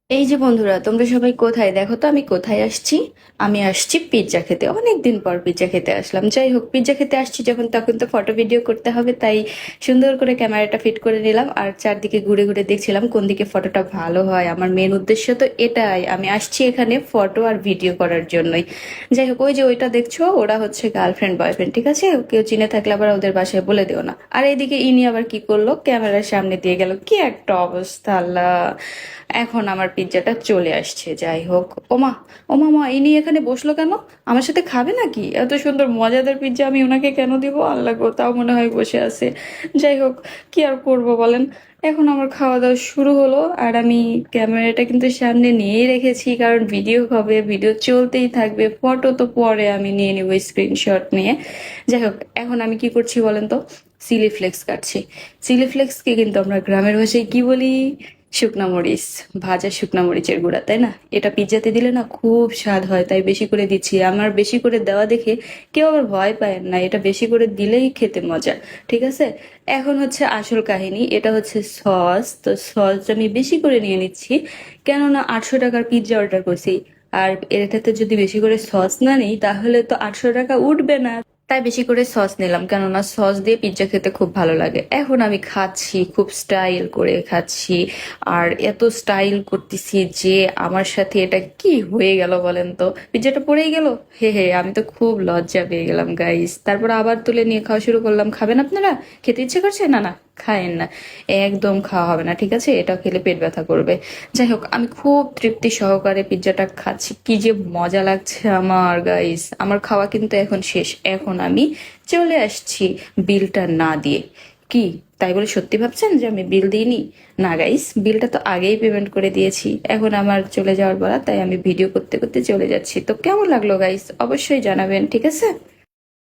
এই যে বন্ধুরা, তোমরা সবাই কোথায়? দেখো তো আমি কোথায় আসছি। আমি আসছি পিৎজা খেতে। অনেকদিন পর পিৎজা খেতে আসলাম। যাই হোক, পিৎজা খেতে আসছি যখন, তখন তো ফটো ভিডিও করতে হবে, তাই সুন্দর করে ক্যামেরাটা ফিট করে নিলাম আর চারদিকে ঘুরে ঘুরে দেখছিলাম কোন দিকে ফটোটা ভালো হয়। আমার মেন উদ্দেশ্য তো এটাই, আমি আসছি এখানে ফটো আর ভিডিও করার জন্যই। যাই হোক, ওই যে ওইটা দেখছো, ওরা হচ্ছে গার্লফ্রেন্ড বয়ফ্রেন্ড, ঠিক আছে? কেউ চিনে থাকলে আবার ওদের বাসায় বলে দিও না। আর এইদিকে ইনি আবার কি করলো, ক্যামেরার সামনে দিয়ে গেল, কি একটা অবস্থা আল্লাহ। এখন আমার পিৎজাটা চলে আসছে। যাই হোক, ওমা, ওমা মা, ইনি এখানে বসলো কেন? আমার সাথে খাবে নাকি? এত সুন্দর মজাদার পিৎজা আমি ওনাকে কেন দিব? আল্লাহ গো, তাও মনে হয় বসে আছে। যাই হোক, কি আর করব বলেন। এখন আমার খাওয়া দাওয়া শুরু হলো, আর আমি ক্যামেরাটা কিন্তু সামনে নিয়েই রেখেছি, কারণ ভিডিও হবে, ভিডিও চলতেই থাকবে, ফটো তো পরে আমি নিয়ে নিব স্ক্রিনশট নিয়ে। যাই হোক, এখন আমি কি করছি বলেন তো? চিলি ফ্লেক্স কাটছি। চিলি ফ্লেক্সকে কিন্তু আমরা গ্রামের ভাষায় কি বলি? শুকনা মরিচ। ভাজা শুকনা মরিচের গুঁড়া, তাই না? এটা পিৎজাতে দিলে না খুব স্বাদ হয়, তাই বেশি করে দিচ্ছি। আমার বেশি করে দেওয়া দেখে কেউ আবার ভয় পায় না, এটা বেশি করে দিলেই খেতে মজা। ঠিক আছে, এখন হচ্ছে আসল কাহিনী, এটা হচ্ছে সস। তো সস আমি বেশি করে নিয়ে নিচ্ছি, কেননা 800 টাকার পিৎজা অর্ডার করছি। আর এটাতে যদি বেশি করে সস না নিই তাহলে তো 800 টাকা উঠবে না। তাই বেশি করে সস নিলাম, কেননা সস দিয়ে পিৎজা খেতে খুব ভালো লাগে। এখন আমি খাচ্ছি, খুব স্টাইল করে খাচ্ছি। আর এত স্টাইল করতেছি যে আমার সাথে এটা কি হয়ে গেল বলেন তো? পিৎজাটা পড়েই গেল। হে হে, আমি তো খুব লজ্জা পেয়ে গেলাম গাইস। তারপর আবার তুলে নিয়ে খাওয়া শুরু করলাম। খাবেন আপনারা? খেতে ইচ্ছে করছে? না না, খায়েন না। একদম খাওয়া হবে না, ঠিক আছে? এটা খেলে পেট ব্যথা করবে। যাই হোক, আমি খুব তৃপ্তি সহকারে পিৎজাটা খাচ্ছি, কি যে মজা লাগছে আমার গাইস। আমার খাওয়া কিন্তু এখন শেষ। এখন আমি চলে আসছি বিলটা না দিয়ে। কি, তাই বলে সত্যি ভাবছেন যে আমি বিল দিইনি? না গাইস, বিলটা তো আগেই পেমেন্ট করে দিয়েছি। এখন আমার চলে যাওয়ার বলা, তাই আমি ভিডিও করতে করতে চলে যাচ্ছি। তো কেমন লাগলো গাইস, অবশ্যই জানাবেন, ঠিক আছে?